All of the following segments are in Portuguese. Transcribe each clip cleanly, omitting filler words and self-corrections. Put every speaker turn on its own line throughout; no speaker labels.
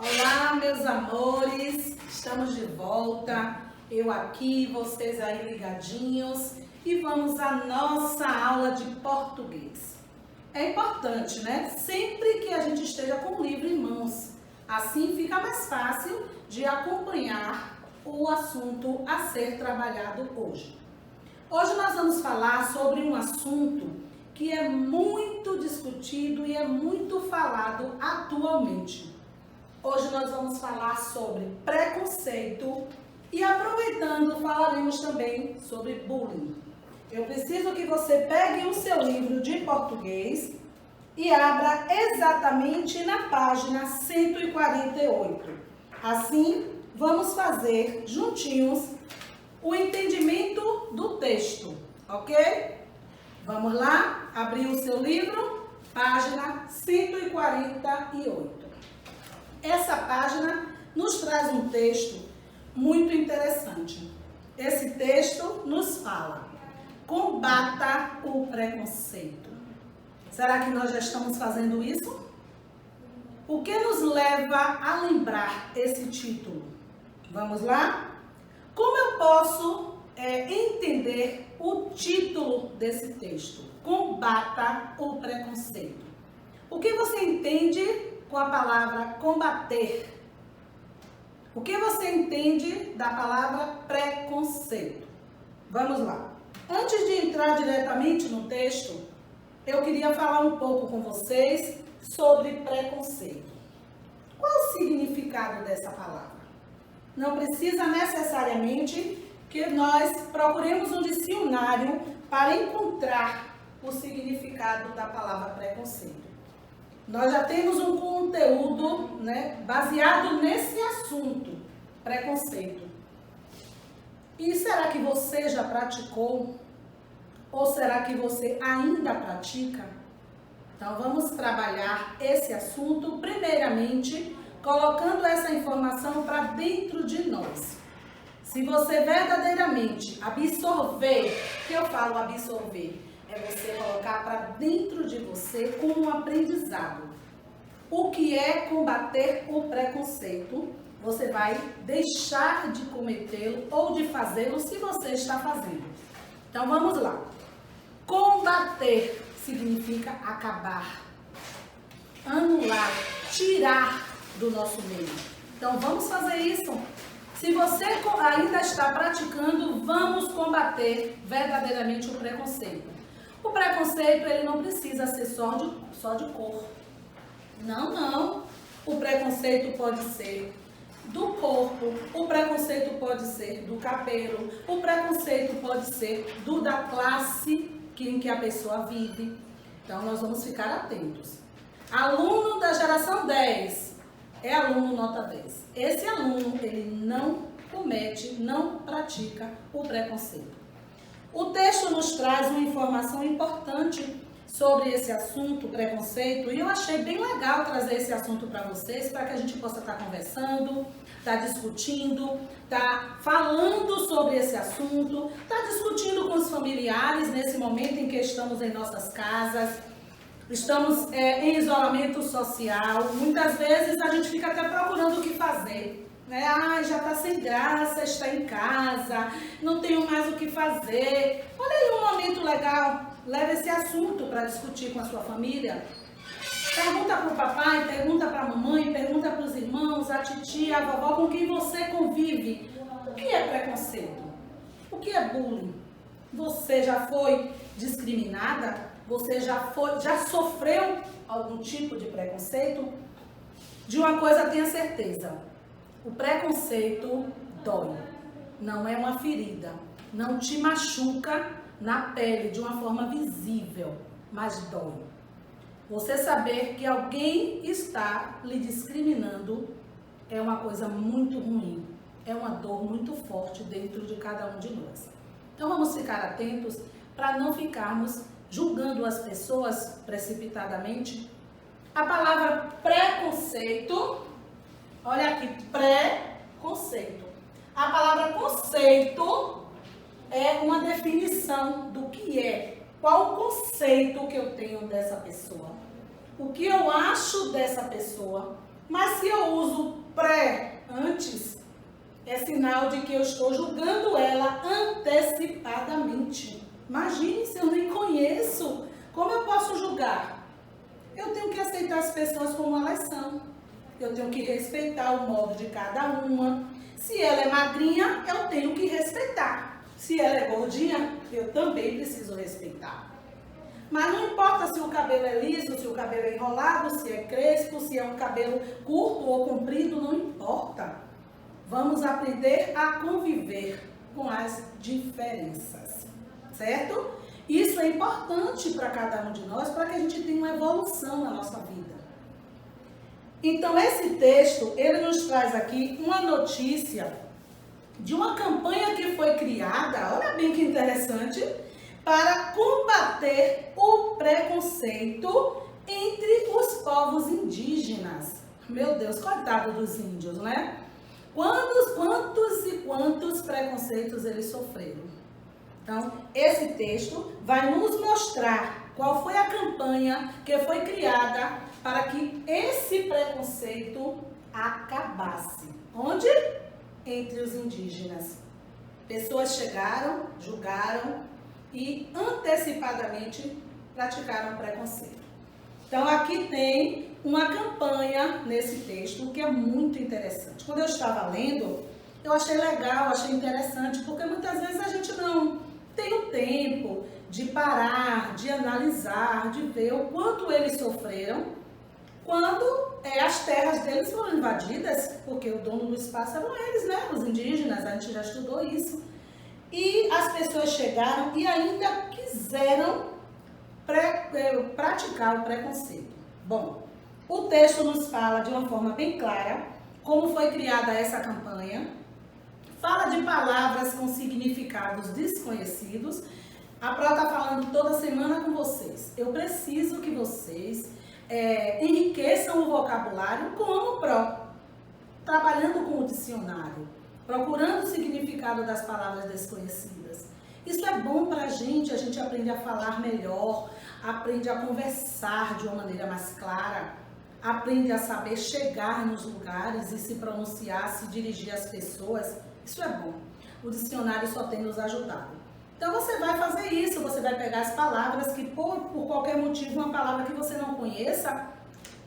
Olá, meus amores, estamos de volta, eu aqui, vocês aí ligadinhos, e vamos à nossa aula de português. É importante, né? Sempre que a gente esteja com o livro em mãos, assim fica mais fácil de acompanhar o assunto a ser trabalhado hoje. Hoje nós vamos falar sobre um assunto que é muito discutido e é muito falado atualmente. Hoje nós vamos falar sobre preconceito e, aproveitando, falaremos também sobre bullying. Eu preciso que você pegue o seu livro de português e abra exatamente na página 148. Assim, vamos fazer juntinhos o entendimento do texto, ok? Vamos lá? Abrir o seu livro, página 148. Essa página nos traz um texto muito interessante. Esse texto nos fala: combata o preconceito. Será que nós já estamos fazendo isso? O que nos leva a lembrar esse título? Vamos lá? Como eu posso entender o título desse texto? Combata o preconceito. O que você entende com a palavra combater? O que você entende da palavra preconceito? Vamos lá. Antes de entrar diretamente no texto, eu queria falar um pouco com vocês sobre preconceito. Qual o significado dessa palavra? Não precisa necessariamente que nós procuremos um dicionário para encontrar o significado da palavra preconceito. Nós já temos um conteúdo, baseado nesse assunto, preconceito. E será que você já praticou? Ou será que você ainda pratica? Então vamos trabalhar esse assunto, primeiramente, colocando essa informação para dentro de nós. Se você verdadeiramente absorver, que eu falo absorver, é você colocar para dentro de você como um aprendizado. O que é combater o preconceito? Você vai deixar de cometê-lo ou de fazê-lo se você está fazendo. Então vamos lá. Combater significa acabar, anular, tirar do nosso meio. Então vamos fazer isso. Se você ainda está praticando, vamos combater verdadeiramente o preconceito. O preconceito, ele não precisa ser só de cor. Não. O preconceito pode ser do corpo, o preconceito pode ser do cabelo, o preconceito pode ser da classe em que a pessoa vive. Então, nós vamos ficar atentos. Aluno da geração 10 é aluno nota 10. Esse aluno, ele não comete, não pratica o preconceito. O texto nos traz uma informação importante sobre esse assunto, preconceito, e eu achei bem legal trazer esse assunto para vocês, para que a gente possa estar conversando, estar discutindo, estar falando sobre esse assunto, estar discutindo com os familiares nesse momento em que estamos em nossas casas, estamos em isolamento social. Muitas vezes a gente fica até procurando o que fazer. Já está sem graça, está em casa, não tenho mais o que fazer. Olha aí um momento legal, leve esse assunto para discutir com a sua família. Pergunta para o papai, pergunta para a mamãe, pergunta para os irmãos, a titia, a vovó com quem você convive. O que é preconceito? O que é bullying? Você já foi discriminada? Você já sofreu algum tipo de preconceito? De uma coisa tenha certeza. O preconceito dói, não é uma ferida, não te machuca na pele de uma forma visível, mas dói. Você saber que alguém está lhe discriminando é uma coisa muito ruim, é uma dor muito forte dentro de cada um de nós. Então vamos ficar atentos para não ficarmos julgando as pessoas precipitadamente. A palavra preconceito, olha aqui, preconceito. A palavra conceito é uma definição do que é, qual o conceito que eu tenho dessa pessoa, o que eu acho dessa pessoa. Mas se eu uso pré, antes, é sinal de que eu estou julgando ela antecipadamente. Imagine se eu nem conheço, como eu posso julgar? Eu tenho que aceitar as pessoas como elas são. Eu tenho que respeitar o modo de cada uma. Se ela é magrinha, eu tenho que respeitar. Se ela é gordinha, eu também preciso respeitar. Mas não importa se o cabelo é liso, se o cabelo é enrolado, se é crespo, se é um cabelo curto ou comprido, não importa. Vamos aprender a conviver com as diferenças, certo? Isso é importante para cada um de nós, para que a gente tenha uma evolução na nossa vida. Então, esse texto, ele nos traz aqui uma notícia de uma campanha que foi criada, olha bem que interessante, para combater o preconceito entre os povos indígenas. Meu Deus, coitado dos índios, né? Quantos preconceitos eles sofreram. Então, esse texto vai nos mostrar qual foi a campanha que foi criada para que esse preconceito acabasse. Onde? Entre os indígenas. Pessoas chegaram, julgaram e antecipadamente praticaram preconceito. Então, aqui tem uma campanha nesse texto que é muito interessante. Quando eu estava lendo, eu achei legal, achei interessante, porque muitas vezes a gente não tem o tempo de parar, de analisar, de ver o quanto eles sofreram quando as terras deles foram invadidas, porque o dono do espaço eram eles, né? Os indígenas, a gente já estudou isso. E as pessoas chegaram e ainda quiseram praticar o preconceito. Bom, o texto nos fala de uma forma bem clara como foi criada essa campanha, fala de palavras com significados desconhecidos. A Pro está falando toda semana com vocês. Eu preciso que vocês enriqueçam o vocabulário como Pro, trabalhando com o dicionário, procurando o significado das palavras desconhecidas. Isso é bom para a gente aprende a falar melhor, aprende a conversar de uma maneira mais clara, aprende a saber chegar nos lugares e se pronunciar, se dirigir às pessoas. Isso é bom. O dicionário só tem nos ajudado. Então você vai fazer isso, você vai pegar as palavras que por qualquer motivo, uma palavra que você não conheça,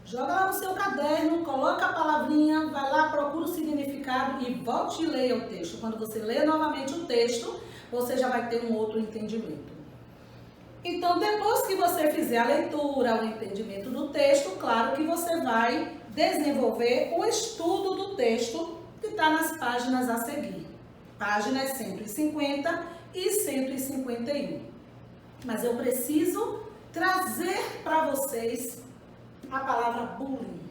joga lá no seu caderno, coloca a palavrinha, vai lá, procura o significado e volte e leia o texto. Quando você lê novamente o texto, você já vai ter um outro entendimento. Então, depois que você fizer a leitura, o entendimento do texto, claro que você vai desenvolver o estudo do texto que está nas páginas a seguir. Páginas 150 e 151. Mas eu preciso trazer para vocês a palavra bullying.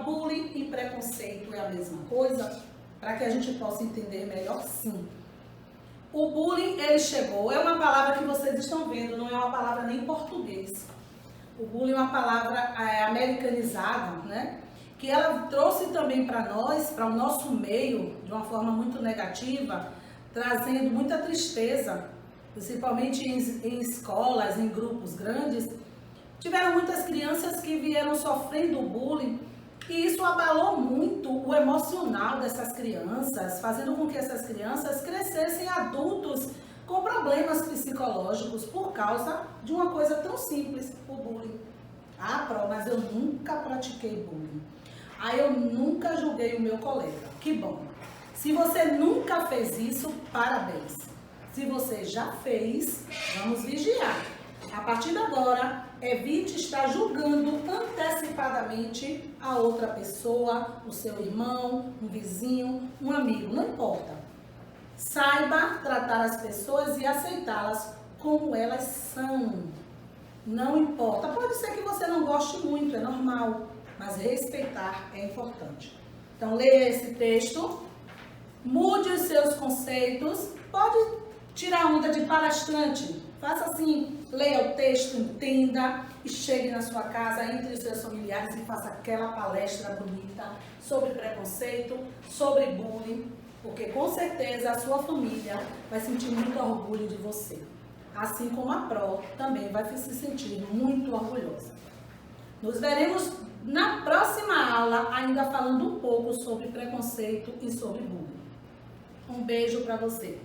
Bullying e preconceito é a mesma coisa, para que a gente possa entender melhor, sim. O bullying, ele chegou, é uma palavra que vocês estão vendo, não é uma palavra nem em português. O bullying é uma palavra americanizada, né? Que ela trouxe também para nós, para o nosso meio, de uma forma muito negativa, trazendo muita tristeza, principalmente em escolas, em grupos grandes. Tiveram muitas crianças que vieram sofrendo bullying e isso abalou muito o emocional dessas crianças, fazendo com que essas crianças crescessem adultos com problemas psicológicos por causa de uma coisa tão simples, o bullying. Ah, Pro, mas eu nunca pratiquei bullying. Ah, eu nunca julguei o meu colega. Que bom. Se você nunca fez isso, parabéns. Se você já fez, vamos vigiar. A partir de agora, evite estar julgando antecipadamente a outra pessoa, o seu irmão, um vizinho, um amigo, não importa. Saiba tratar as pessoas e aceitá-las como elas são. Não importa. Pode ser que você não goste muito, é normal, mas respeitar é importante. Então, leia esse texto, mude os seus conceitos, pode tirar onda de palestrante. Faça assim, leia o texto, entenda e chegue na sua casa, entre os seus familiares e faça aquela palestra bonita sobre preconceito, sobre bullying, porque com certeza a sua família vai sentir muito orgulho de você. Assim como a Pro também vai se sentir muito orgulhosa. Nos veremos na próxima aula, ainda falando um pouco sobre preconceito e sobre bullying. Um beijo para você.